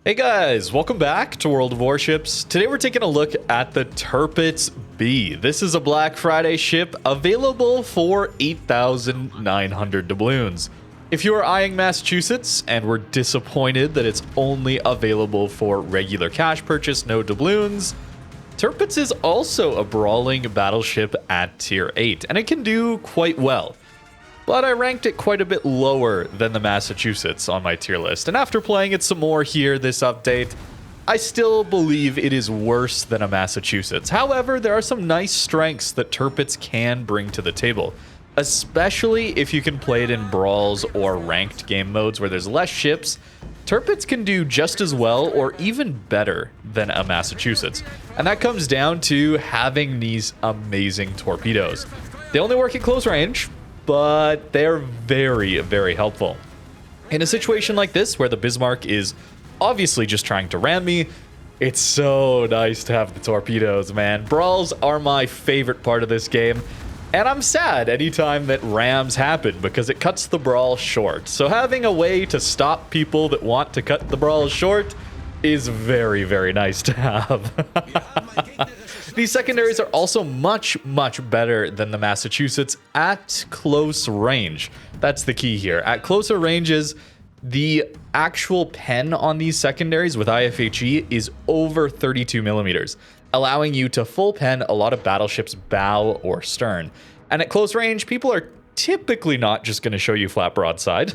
Hey guys, welcome back to World of Warships. Today we're taking a look at the Tirpitz B. This is a Black Friday ship available for 8,900 doubloons. If you are eyeing Massachusetts and were disappointed that it's only available for regular cash purchase, no doubloons, Tirpitz is also a brawling battleship at tier 8, and it can do quite well. But I ranked it quite a bit lower than the Massachusetts on my tier list, and after playing it some more here this update, I still believe it is worse than a Massachusetts. However, there are some nice strengths that Tirpitz can bring to the table, especially if you can play it in brawls or ranked game modes where there's less ships. Tirpitz can do just as well or even better than a Massachusetts, and that comes down to having these amazing torpedoes. They only work at close range, but they're very, very helpful. In a situation like this, where the Bismarck is obviously just trying to ram me, it's so nice to have the torpedoes, man. Brawls are my favorite part of this game, and I'm sad anytime that rams happen because it cuts the brawl short. So having a way to stop people that want to cut the brawl short is very, very nice to have. These secondaries are also much better than the Massachusetts at close range. That's the key here. At closer ranges, the actual pen on these secondaries with IFHE is over 32 millimeters, allowing you to full pen a lot of battleships' bow or stern. And at close range, people are typically not just going to show you flat broadside.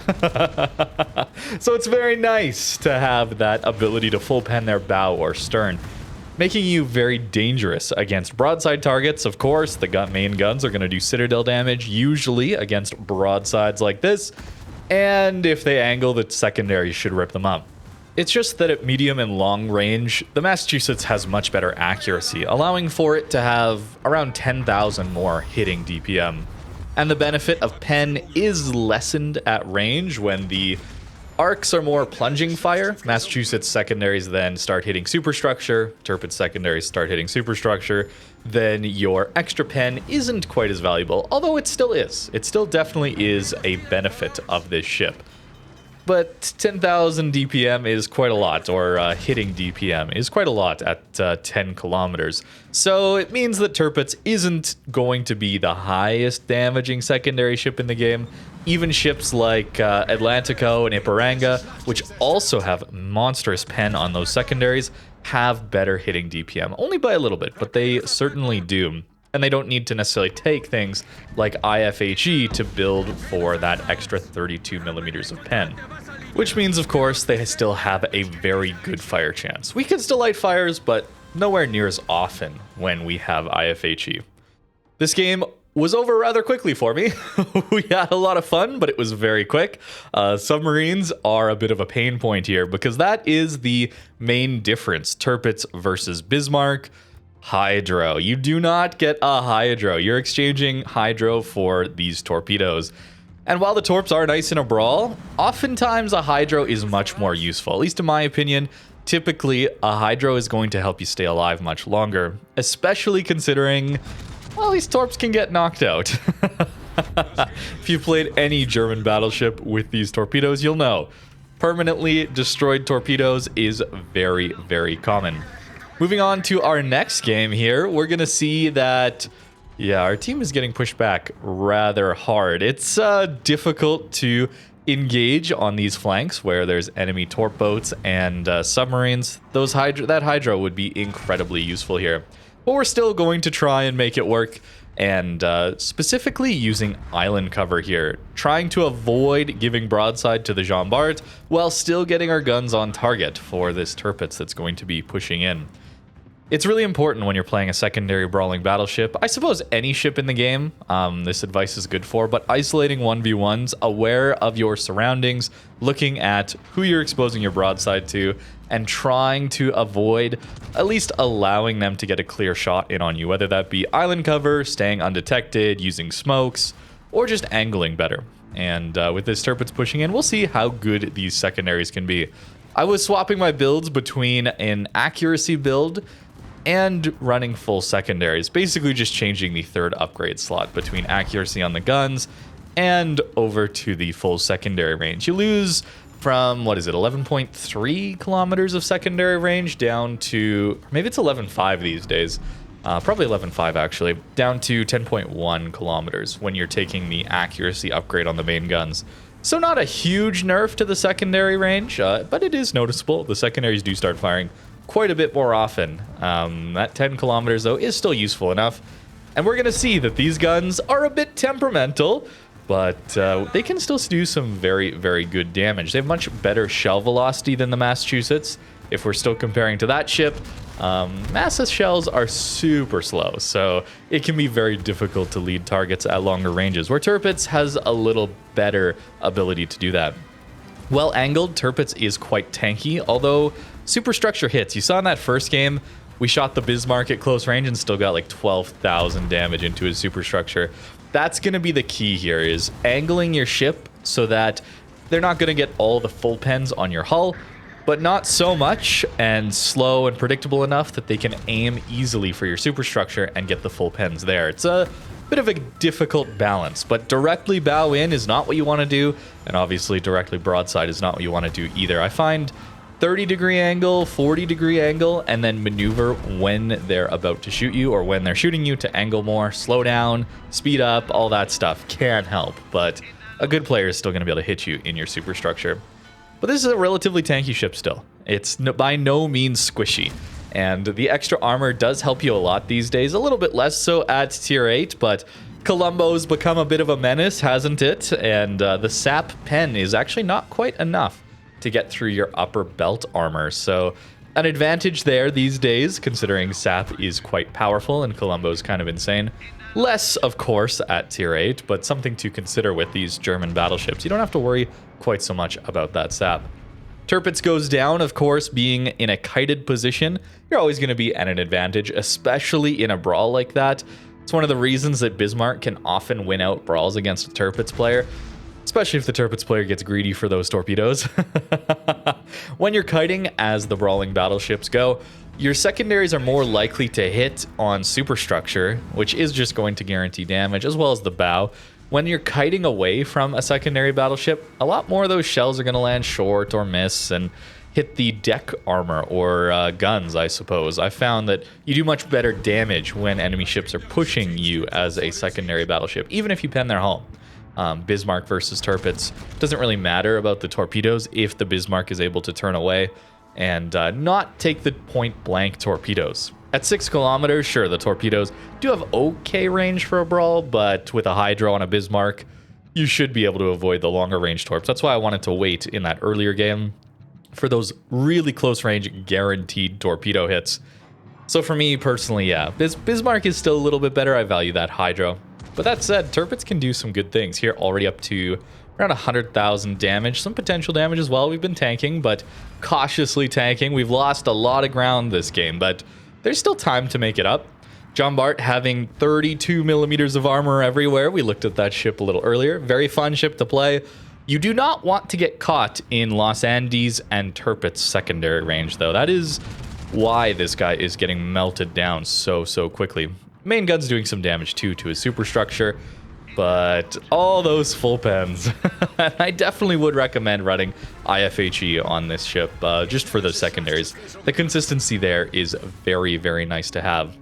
So it's very nice to have that ability to full pen their bow or stern, making you very dangerous against broadside targets. Of course, the main guns are going to do citadel damage, usually against broadsides like this, and if they angle, the secondaries should rip them up. It's just that at medium and long range, the Massachusetts has much better accuracy, allowing for it to have around 10,000 more hitting DPM. And the benefit of pen is lessened at range when the arcs are more plunging fire. Massachusetts secondaries then start hitting superstructure. Tirpitz secondaries start hitting superstructure. Then your extra pen isn't quite as valuable, although it still is. It still definitely is a benefit of this ship. But 10,000 DPM is quite a lot, or hitting DPM is quite a lot at 10 kilometers. So it means that Tirpitz isn't going to be the highest damaging secondary ship in the game. Even ships like Atlantico and Iparanga, which also have monstrous pen on those secondaries, have better hitting DPM. Only by a little bit, but they certainly do. And they don't need to necessarily take things like IFHE to build for that extra 32 millimeters of pen. Which means, of course, they still have a very good fire chance. We can still light fires, but nowhere near as often when we have IFHE. This game was over rather quickly for me. We had a lot of fun, but it was very quick. Submarines are a bit of a pain point here because that is the main difference. Tirpitz versus Bismarck. Hydro. You do not get a hydro. You're exchanging hydro for these torpedoes. And while the torps are nice in a brawl, oftentimes a hydro is much more useful. At least in my opinion, typically a hydro is going to help you stay alive much longer, especially considering, well, these torps can get knocked out. If you've played any German battleship with these torpedoes, you'll know. Permanently destroyed torpedoes is very, very common. Moving on to our next game here, we're going to see that, yeah, our team is getting pushed back rather hard. It's difficult to engage on these flanks where there's enemy torp boats and submarines. That hydro would be incredibly useful here. But we're still going to try and make it work, and specifically using island cover here, trying to avoid giving broadside to the Jean Bart while still getting our guns on target for this Tirpitz that's going to be pushing in. It's really important when you're playing a secondary brawling battleship. I suppose any ship in the game, this advice is good for, but isolating 1v1s, aware of your surroundings, looking at who you're exposing your broadside to, and trying to avoid at least allowing them to get a clear shot in on you, whether that be island cover, staying undetected, using smokes, or just angling better. And with this Tirpitz pushing in, we'll see how good these secondaries can be. I was swapping my builds between an accuracy build and running full secondaries, basically just changing the third upgrade slot between accuracy on the guns and over to the full secondary range. You lose from, what is it, 11.3 kilometers of secondary range down to, maybe it's 11.5 these days. Probably 11.5 actually, down to 10.1 kilometers when you're taking the accuracy upgrade on the main guns. So not a huge nerf to the secondary range, but it is noticeable. The secondaries do start firing quite a bit more often. That 10 kilometers, though, is still useful enough. And we're going to see that these guns are a bit temperamental, but they can still do some very, very good damage. They have much better shell velocity than the Massachusetts. If we're still comparing to that ship, Massa's shells are super slow, so it can be very difficult to lead targets at longer ranges, where Tirpitz has a little better ability to do that. Well angled, Tirpitz is quite tanky, although superstructure hits. You saw in that first game, we shot the Bismarck at close range and still got like 12,000 damage into his superstructure. That's going to be the key here, is angling your ship so that they're not going to get all the full pens on your hull, but not so much and slow and predictable enough that they can aim easily for your superstructure and get the full pens there. It's a bit of a difficult balance, but directly bow in is not what you want to do, and obviously directly broadside is not what you want to do either. I find 30-degree angle, 40-degree angle, and then maneuver when they're about to shoot you or when they're shooting you to angle more, slow down, speed up, all that stuff can help, but a good player is still going to be able to hit you in your superstructure. But this is a relatively tanky ship still. It's by no means squishy. And the extra armor does help you a lot these days. A little bit less so at tier 8, but Columbo's become a bit of a menace, hasn't it? And the sap pen is actually not quite enough to get through your upper belt armor. So an advantage there these days, considering sap is quite powerful and Columbo's kind of insane. Less, of course, at tier 8, but something to consider with these German battleships. You don't have to worry quite so much about that sap. Tirpitz goes down, of course, being in a kited position. You're always going to be at an advantage, especially in a brawl like that. It's one of the reasons that Bismarck can often win out brawls against a Tirpitz player, especially if the Tirpitz player gets greedy for those torpedoes. When you're kiting, as the brawling battleships go, your secondaries are more likely to hit on superstructure, which is just going to guarantee damage, as well as the bow. When you're kiting away from a secondary battleship, a lot more of those shells are going to land short or miss and hit the deck armor or guns, I suppose. I found that you do much better damage when enemy ships are pushing you as a secondary battleship, even if you pen their hull. Bismarck versus Tirpitz doesn't really matter about the torpedoes if the Bismarck is able to turn away and not take the point-blank torpedoes. At 6 kilometers, sure, the torpedoes do have okay range for a brawl, but with a hydro on a Bismarck, you should be able to avoid the longer range torps. That's why I wanted to wait in that earlier game for those really close range guaranteed torpedo hits. So for me personally, yeah, Bismarck is still a little bit better. I value that hydro. But that said, Tirpitz can do some good things here, already up to around 100,000 damage, some potential damage as well. We've been tanking, but cautiously tanking. We've lost a lot of ground this game, but there's still time to make it up. John Bart having 32 millimeters of armor everywhere. We looked at that ship a little earlier. Very fun ship to play. You do not want to get caught in Los Andes and Tirpitz secondary range, though. That is why this guy is getting melted down so quickly. Main gun's doing some damage too to his superstructure, but all those full pens. I definitely would recommend running IFHE on this ship, just for the secondaries. The consistency there is very, very nice to have.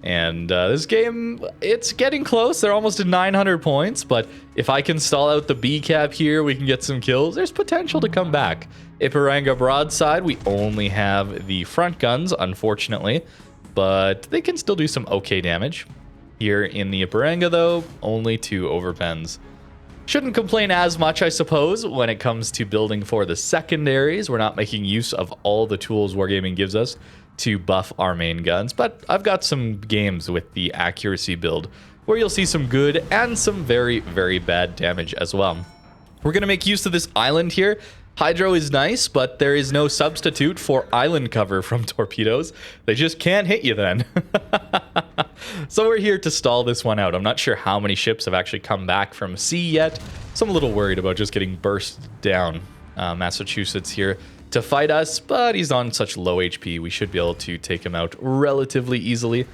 And this game, it's getting close. They're almost at 900 points, but if I can stall out the B cap here, we can get some kills. There's potential to come back. Ipiranga broadside, we only have the front guns, unfortunately, but they can still do some okay damage. Here in the Ipiranga, though, only 2 overpens. Shouldn't complain as much, I suppose, when it comes to building for the secondaries. We're not making use of all the tools Wargaming gives us to buff our main guns, but I've got some games with the accuracy build where you'll see some good and some very, very bad damage as well. We're going to make use of this island here. Hydro is nice, but there is no substitute for island cover from torpedoes. They just can't hit you then. So we're here to stall this one out. I'm not sure how many ships have actually come back from sea yet, so I'm a little worried about just getting burst down. Massachusetts here to fight us, but he's on such low HP, we should be able to take him out relatively easily.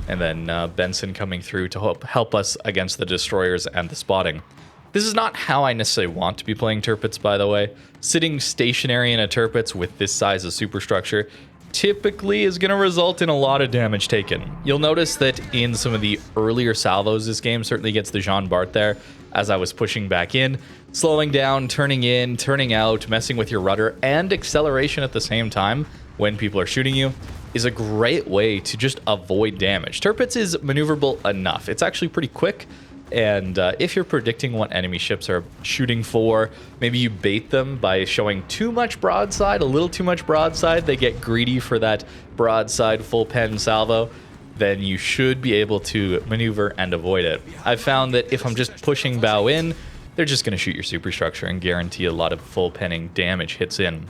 And then Benson coming through to help us against the destroyers and the spotting. This is not how I necessarily want to be playing Tirpitz, by the way. Sitting stationary in a Tirpitz with this size of superstructure typically is going to result in a lot of damage taken. You'll notice that in some of the earlier salvos this game certainly gets the Jean Bart there as I was pushing back in, slowing down, turning in, turning out, messing with your rudder and acceleration at the same time when people are shooting you is a great way to just avoid damage. Tirpitz is maneuverable enough. It's actually pretty quick. And if you're predicting what enemy ships are shooting for, maybe you bait them by showing too much broadside, a little too much broadside, they get greedy for that broadside full pen salvo, then you should be able to maneuver and avoid it. I've found that if I'm just pushing bow in, they're just going to shoot your superstructure and guarantee a lot of full penning damage hits in.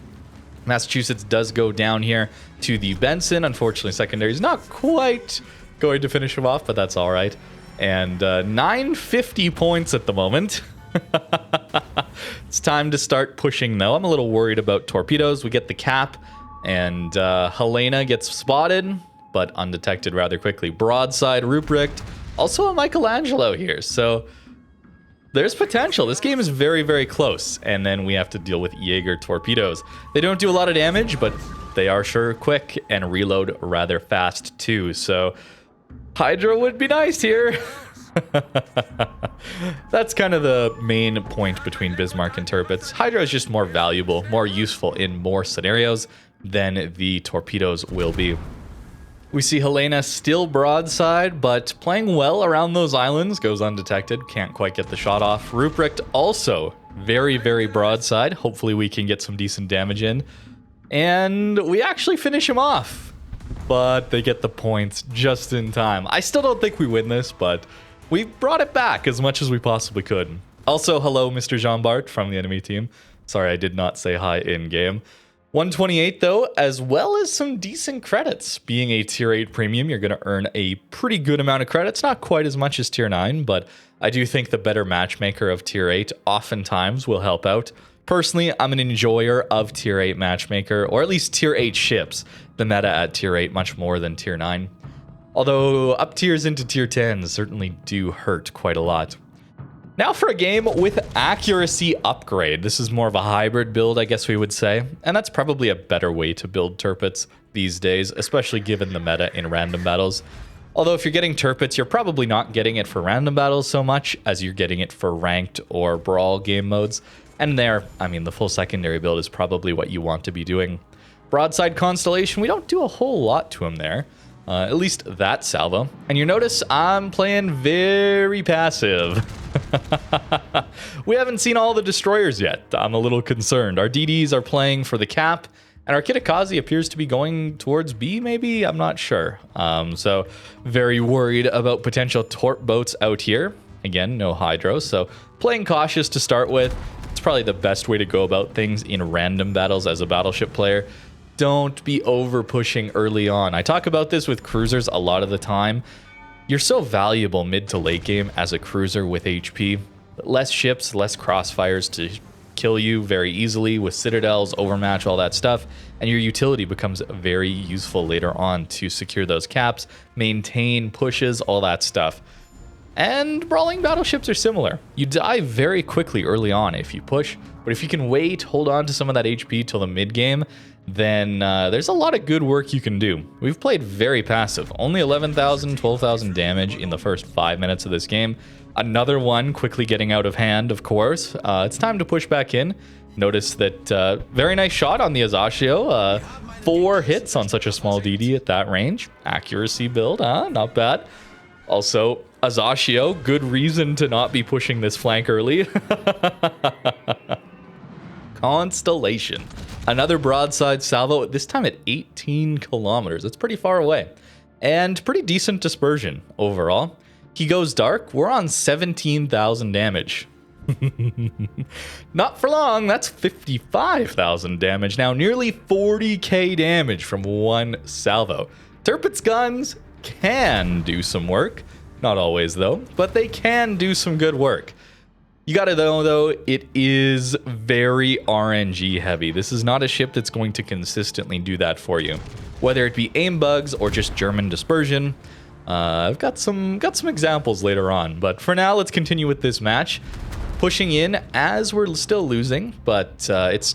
Massachusetts does go down here to the Benson. Unfortunately, secondary is not quite going to finish him off, but that's all right. And 950 points at the moment. It's time to start pushing, though. I'm a little worried about torpedoes. We get the cap, and Helena gets spotted, but undetected rather quickly. Broadside, Ruprecht, also a Michelangelo here. So there's potential. This game is very, very close. And then we have to deal with Jaeger torpedoes. They don't do a lot of damage, but they are sure quick and reload rather fast, too. So Hydra would be nice here. That's kind of the main point between Bismarck and Tirpitz. Hydra is just more valuable, more useful in more scenarios than the torpedoes will be. We see Helena still broadside, but playing well around those islands, goes undetected, can't quite get the shot off. Ruprecht also very, very broadside. Hopefully we can get some decent damage in. And we actually finish him off. But they get the points just in time. I still don't think we win this, but we brought it back as much as we possibly could. Also, hello, Mr. Jean Bart from the enemy team. Sorry, I did not say hi in-game. 128, though, as well as some decent credits. Being a Tier 8 premium, you're going to earn a pretty good amount of credits. Not quite as much as Tier 9, but I do think the better matchmaker of Tier 8 oftentimes will help out. Personally, I'm an enjoyer of Tier 8 matchmaker, or at least Tier 8 ships. The meta at Tier 8 much more than Tier 9. Although up tiers into Tier 10 certainly do hurt quite a lot. Now for a game with accuracy upgrade. This is more of a hybrid build, I guess we would say. And that's probably a better way to build Tirpitz these days, especially given the meta in random battles. Although if you're getting Tirpitz, you're probably not getting it for random battles so much as you're getting it for ranked or brawl game modes. And there, I mean, the full secondary build is probably what you want to be doing. Broadside Constellation, we don't do a whole lot to him there. At least that salvo. And you notice I'm playing very passive. We haven't seen all the destroyers yet. I'm a little concerned. Our DDs are playing for the cap, and our Kitakaze appears to be going towards B, maybe? I'm not sure. So very worried about potential torp boats out here. Again, no hydro, so playing cautious to start with. It's probably the best way to go about things in random battles as a battleship player. Don't be over pushing early on. I talk about this with cruisers a lot of the time. You're so valuable mid to late game as a cruiser with HP. Less ships, less crossfires to kill you very easily with citadels, overmatch, all that stuff. And your utility becomes very useful later on to secure those caps, maintain pushes, all that stuff. And brawling battleships are similar. You die very quickly early on if you push, but if you can wait, hold on to some of that HP till the mid game, then there's a lot of good work you can do. We've played very passive. Only 11,000, 12,000 damage in the first 5 minutes of this game. Another one quickly getting out of hand, of course. It's time to push back in. Notice that very nice shot on the Azashio. 4 hits on such a small DD at that range. Accuracy build, not bad. Also, Azashio, good reason to not be pushing this flank early. Constellation. Another broadside salvo, this time at 18 kilometers. It's pretty far away. And pretty decent dispersion overall. He goes dark. We're on 17,000 damage. Not for long. That's 55,000 damage. Now nearly 40k damage from one salvo. Tirpitz guns can do some work. Not always, though. But they can do some good work. You gotta know, though, it is very RNG heavy. This is not a ship that's going to consistently do that for you. Whether it be aim bugs or just German dispersion. I've got some examples later on. But for now, let's continue with this match. pushing in as we're still losing, but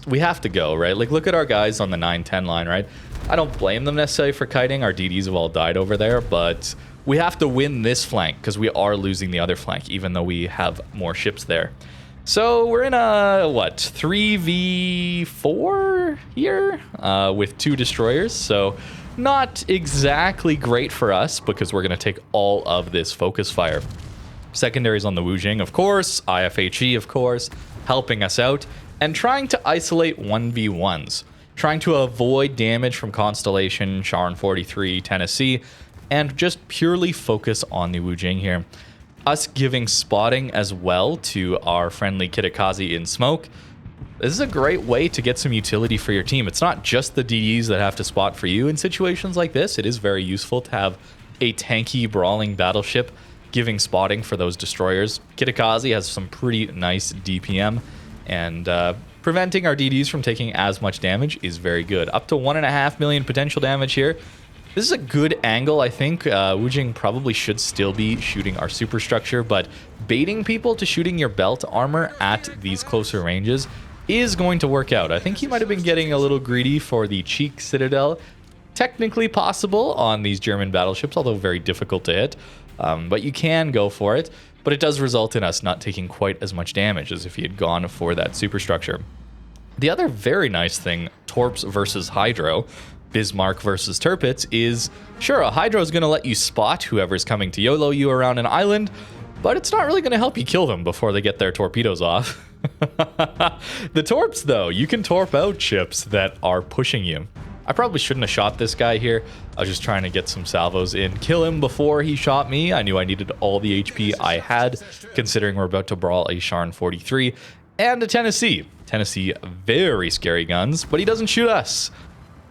we have to go, right? Like, look at our guys on the 9-10 line, right? I don't blame them necessarily for kiting. Our DDs have all died over there, but we have to win this flank because we are losing the other flank, even though we have more ships there. So we're in a, what, 3v4 here with 2 destroyers. So not exactly great for us because we're going to take all of this focus fire. Secondaries on the Wujing, of course. IFHE, of course, helping us out. And trying to isolate 1v1s. Trying to avoid damage from Constellation, Sharon 43, Tennessee, and just purely focus on the Wujing here. Us giving spotting as well to our friendly Kitakaze in smoke. This is a great way to get some utility for your team. It's not just the DDs that have to spot for you in situations like this. It is very useful to have a tanky brawling battleship giving spotting for those destroyers. Kitakaze has some pretty nice DPM, and preventing our DDs from taking as much damage is very good. Up to 1.5 million potential damage here. This is a good angle, I think. Wujing probably should still be shooting our superstructure, but baiting people to shooting your belt armor at these closer ranges is going to work out. I think he might have been getting a little greedy for the cheek citadel. Technically possible on these German battleships, although very difficult to hit. But you can go for it. But it does result in us not taking quite as much damage as if he had gone for that superstructure. The other very nice thing, Torps versus Hydro, Bismarck versus Tirpitz, is sure, a Hydro is going to let you spot whoever's coming to YOLO you around an island, but it's not really going to help you kill them before they get their torpedoes off. The Torps, though, you can torp out ships that are pushing you. I probably shouldn't have shot this guy here. I was just trying to get some salvos in, kill him before he shot me. I knew I needed all the HP I had, considering we're about to brawl a Sharon 43 and a Tennessee. Tennessee, very scary guns, but he doesn't shoot us.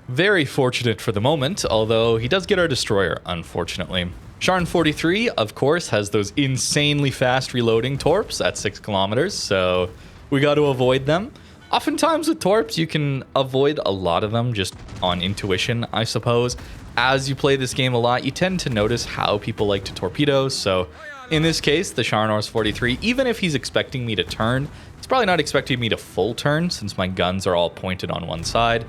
Very fortunate for the moment, although he does get our destroyer, unfortunately. Sharon 43, of course, has those insanely fast reloading torps at 6 kilometers, so we got to avoid them. Oftentimes with torps, you can avoid a lot of them just on intuition, I suppose. As you play this game a lot, you tend to notice how people like to torpedo. So in this case, the Sharon 43, even if he's expecting me to turn, he's probably not expecting me to full turn since my guns are all pointed on one side.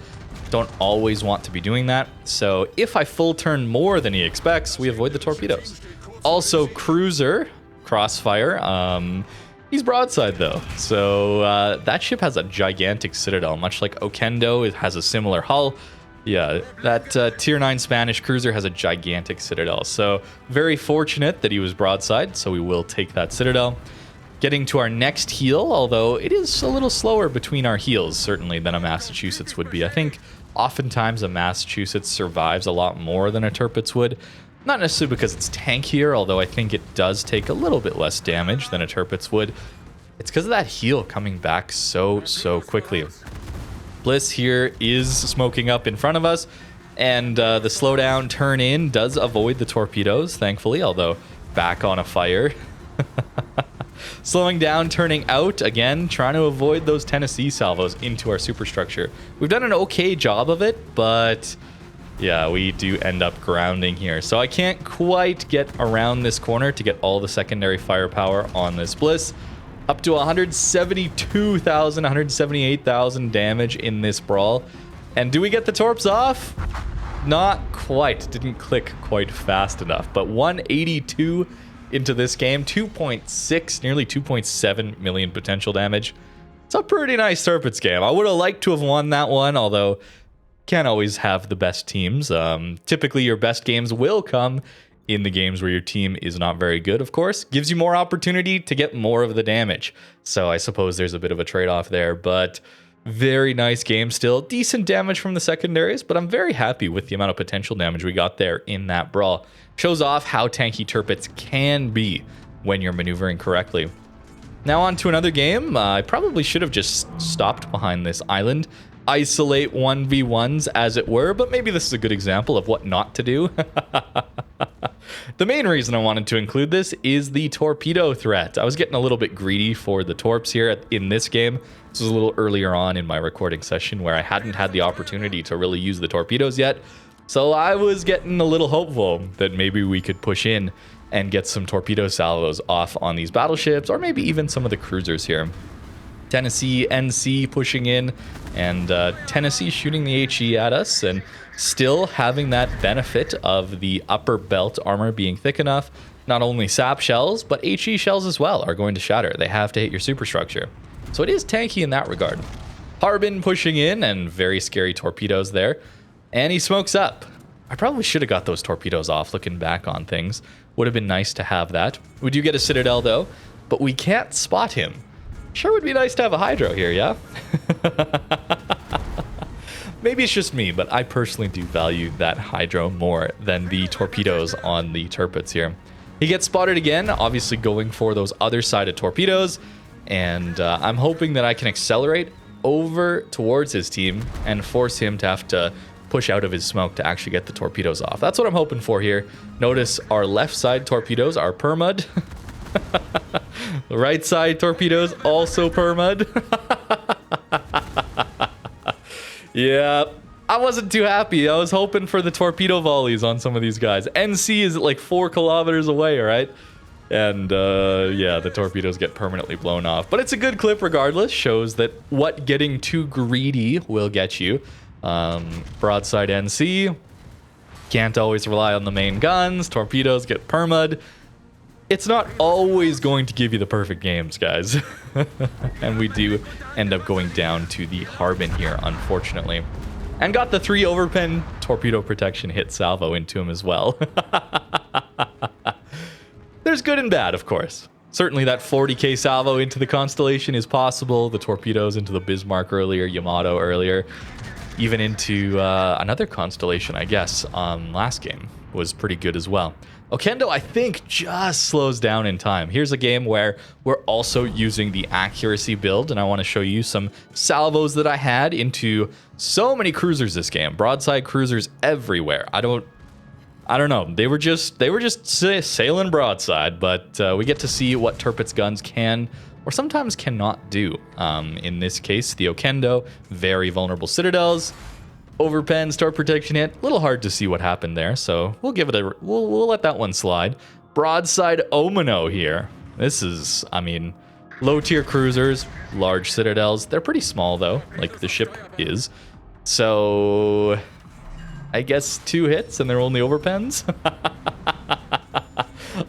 Don't always want to be doing that. So if I full turn more than he expects, we avoid the torpedoes. Also, Cruiser, Crossfire, he's broadside though, so that ship has a gigantic citadel, much like Okendo. It has a similar hull. Yeah, that tier 9 Spanish cruiser has a gigantic citadel, so very fortunate that he was broadside, so we will take that citadel. Getting to our next heal, although it is a little slower between our heals, certainly, than a Massachusetts would be. I think oftentimes a Massachusetts survives a lot more than a Tirpitz would. Not necessarily because it's tankier, although I think it does take a little bit less damage than a Tirpitz would. It's because of that heal coming back so quickly. Bliss here is smoking up in front of us, and the slowdown turn in does avoid the torpedoes, thankfully, although back on a fire. Slowing down, turning out, again, trying to avoid those Tennessee salvos into our superstructure. We've done an okay job of it, but yeah, we do end up grounding here. So I can't quite get around this corner to get all the secondary firepower on this Bliss. Up to 172,000, 178,000 damage in this brawl. And do we get the torps off? Not quite. Didn't click quite fast enough. But 182 into this game. 2.6, nearly 2.7 million potential damage. It's a pretty nice Tirpitz game. I would have liked to have won that one, although can't always have the best teams. Typically, your best games will come in the games where your team is not very good, of course. Gives you more opportunity to get more of the damage. So I suppose there's a bit of a trade-off there, but very nice game still. Decent damage from the secondaries, but I'm very happy with the amount of potential damage we got there in that brawl. Shows off how tanky Tirpitz can be when you're maneuvering correctly. Now on to another game. I probably should have just stopped behind this island. Isolate 1v1s, as it were, but maybe this is a good example of what not to do. The main reason I wanted to include this is the torpedo threat. I was getting a little bit greedy for the torps here in this game. This was a little earlier on in my recording session where I hadn't had the opportunity to really use the torpedoes yet. So I was getting a little hopeful that maybe we could push in and get some torpedo salvos off on these battleships, or maybe even some of the cruisers here. Tennessee NC pushing in, and Tennessee shooting the HE at us, and still having that benefit of the upper belt armor being thick enough. Not only sap shells, but HE shells as well are going to shatter. They have to hit your superstructure. So it is tanky in that regard. Harbin pushing in, and very scary torpedoes there. And he smokes up. I probably should have got those torpedoes off looking back on things. Would have been nice to have that. We do get a Citadel though, but we can't spot him. Sure would be nice to have a Hydro here, yeah? Maybe it's just me, but I personally do value that Hydro more than the torpedoes on the Tirpitz here. He gets spotted again, obviously going for those other sided torpedoes, and I'm hoping that I can accelerate over towards his team and force him to have to push out of his smoke to actually get the torpedoes off. That's what I'm hoping for here. Notice our left side torpedoes are permud. The right side torpedoes also permud. Yeah, I wasn't too happy. I was hoping for the torpedo volleys on some of these guys. NC is like 4 kilometers away, right? And yeah, the torpedoes get permanently blown off. But it's a good clip regardless. Shows that what getting too greedy will get you. Broadside NC. Can't always rely on the main guns. Torpedoes get permud. It's not always going to give you the perfect games, guys. And we do end up going down to the Harbin here, unfortunately. And got the 3 overpen torpedo protection hit salvo into him as well. There's good and bad, of course. Certainly that 40k salvo into the Constellation is possible. The torpedoes into the Bismarck earlier, Yamato earlier. Even into another Constellation, I guess, last game was pretty good as well. Okendo, I think, just slows down in time. Here's a game where we're also using the accuracy build, and I want to show you some salvos that I had into so many cruisers this game. Broadside cruisers everywhere. I don't know. They were just sailing broadside, but we get to see what Tirpitz guns can or sometimes cannot do. In this case, the Okendo, very vulnerable citadels. Overpen, start protection hit. A little hard to see what happened there, so we'll give it a... We'll let that one slide. Broadside Omino here. This is, I mean, low-tier cruisers, large citadels. They're pretty small, though, like the ship is. So... I guess 2 hits and they're only overpens?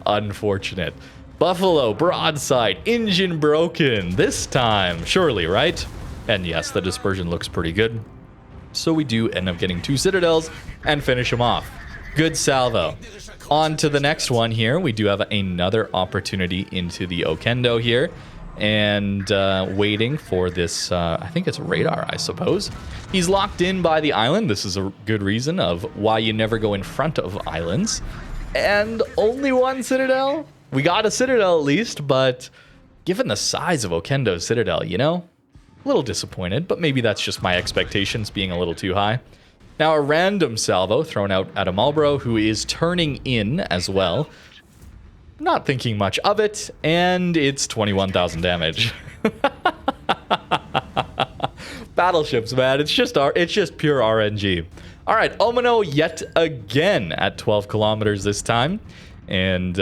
Unfortunate. Buffalo, broadside, engine broken. This time, surely, right? And yes, the dispersion looks pretty good. So we do end up getting 2 citadels and finish them off. Good salvo. On to the next one here. We do have another opportunity into the Okendo here. And waiting for this, I think it's radar, I suppose. He's locked in by the island. This is a good reason of why you never go in front of islands. And only 1 citadel? We got a citadel at least, but given the size of Okendo's citadel, you know? A little disappointed, but maybe that's just my expectations being a little too high. Now a random salvo thrown out at a Marlboro who is turning in as well. Not thinking much of it, and it's 21,000 damage. Battleships, man, it's just pure RNG. All right, Omino yet again at 12 kilometers this time. And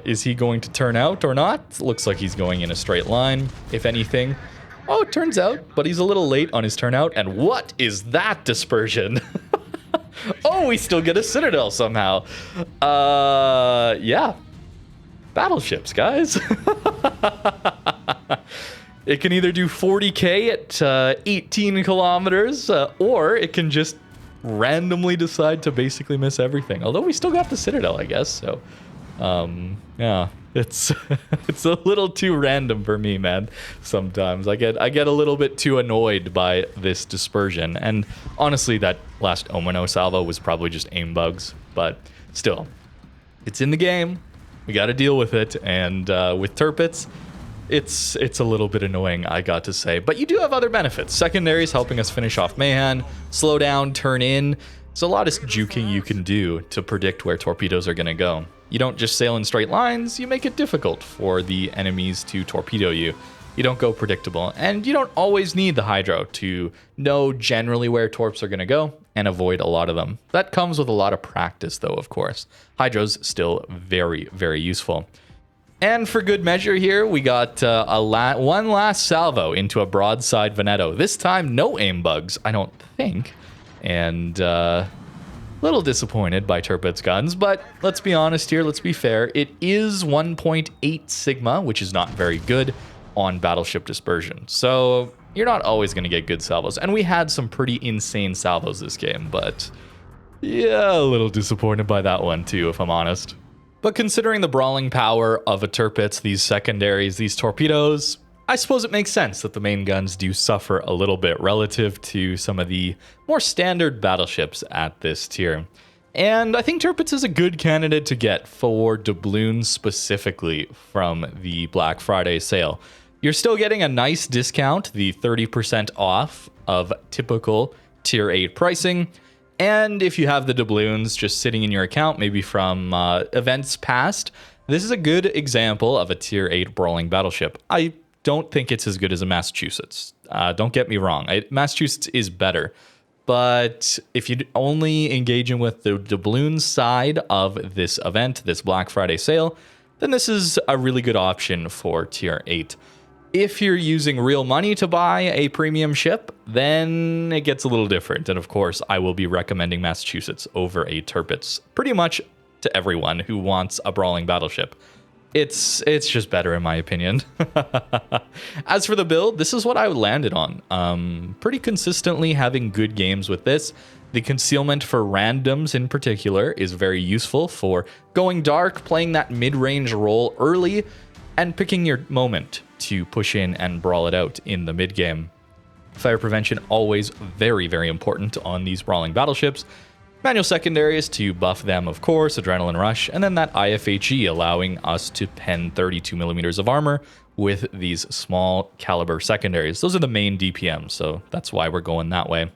is he going to turn out or not? Looks like he's going in a straight line, if anything. Oh, it turns out, but he's a little late on his turnout. And what is that dispersion? Oh, we still get a citadel somehow. Yeah. Battleships, guys. It can either do 40k at 18 kilometers, or it can just randomly decide to basically miss everything. Although we still got the citadel, I guess. So, yeah, it's it's a little too random for me, man. Sometimes I get a little bit too annoyed by this dispersion. And honestly, that last Omino salvo was probably just aim bugs. But still, it's in the game. We got to deal with it. And with Tirpitz, it's a little bit annoying, I got to say. But you do have other benefits. Secondaries helping us finish off Mahan, slow down, turn in. There's a lot of juking you can do to predict where torpedoes are going to go. You don't just sail in straight lines, you make it difficult for the enemies to torpedo you. You don't go predictable, and you don't always need the hydro to know generally where torps are going to go and avoid a lot of them. That comes with a lot of practice, though, of course. Hydro's still very, very useful. And for good measure here, we got one last salvo into a broadside Veneto. This time, no aim bugs, I don't think. And little disappointed by Tirpitz guns, but let's be honest here, let's be fair. It is 1.8 Sigma, which is not very good on battleship dispersion. So you're not always going to get good salvos. And we had some pretty insane salvos this game, but yeah, a little disappointed by that one too, if I'm honest. But considering the brawling power of a Tirpitz, these secondaries, these torpedoes, I suppose it makes sense that the main guns do suffer a little bit relative to some of the more standard battleships at this tier. And I think Tirpitz is a good candidate to get for doubloons specifically from the Black Friday sale. You're still getting a nice discount, the 30% off of typical tier 8 pricing. And if you have the doubloons just sitting in your account, maybe from events past, this is a good example of a tier 8 brawling battleship. I don't think it's as good as a Massachusetts. Don't get me wrong. Massachusetts is better. But if you're only engaging with the doubloons side of this event, this Black Friday sale, then this is a really good option for tier 8. If you're using real money to buy a premium ship, then it gets a little different. And of course, I will be recommending Massachusetts over a Tirpitz pretty much to everyone who wants a brawling battleship. It's just better in my opinion. As for the build, this is what I landed on. Pretty consistently having good games with this. The concealment for randoms in particular is very useful for going dark, playing that mid-range role early, and picking your moment to push in and brawl it out in the mid-game. Fire prevention always very, very important on these brawling battleships. Manual secondaries to buff them, of course, adrenaline rush, and then that IFHE allowing us to pen 32 millimeters of armor with these small caliber secondaries. Those are the main DPMs, so that's why we're going that way.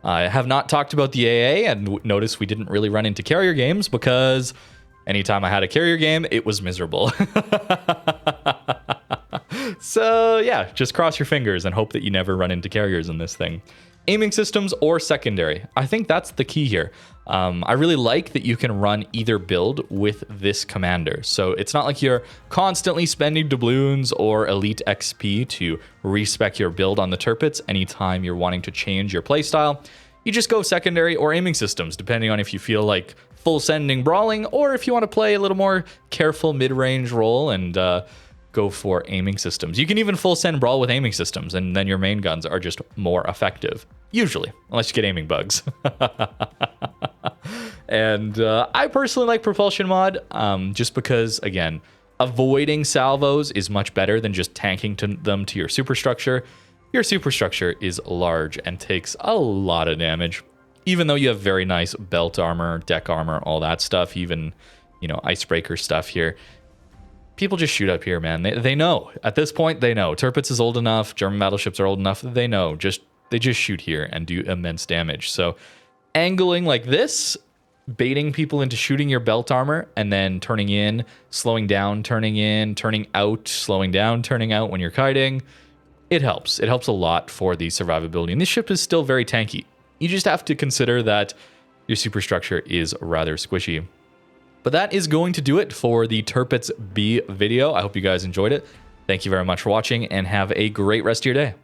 I have not talked about the AA, and notice we didn't really run into carrier games because anytime I had a carrier game, it was miserable. So yeah, just cross your fingers and hope that you never run into carriers in this thing. Aiming systems or secondary. I think that's the key here. I really like that you can run either build with this commander. So it's not like you're constantly spending doubloons or elite XP to respec your build on the Tirpitz anytime you're wanting to change your playstyle. You just go secondary or aiming systems, depending on if you feel like full sending brawling or if you want to play a little more careful mid-range role and go for aiming systems. You can even full send brawl with aiming systems, and then your main guns are just more effective. Usually, unless you get aiming bugs. And I personally like propulsion mod, just because, again, avoiding salvos is much better than just tanking them to your superstructure. Your superstructure is large and takes a lot of damage. Even though you have very nice belt armor, deck armor, all that stuff, even, icebreaker stuff here. People just shoot up here, man. They know. At this point, they know. Tirpitz is old enough. German battleships are old enough. They know. They just shoot here and do immense damage. So angling like this, baiting people into shooting your belt armor, and then turning in, slowing down, turning in, turning out, slowing down, turning out when you're kiting, it helps. It helps a lot for the survivability. And this ship is still very tanky. You just have to consider that your superstructure is rather squishy. But that is going to do it for the Tirpitz B video. I hope you guys enjoyed it. Thank you very much for watching, and have a great rest of your day.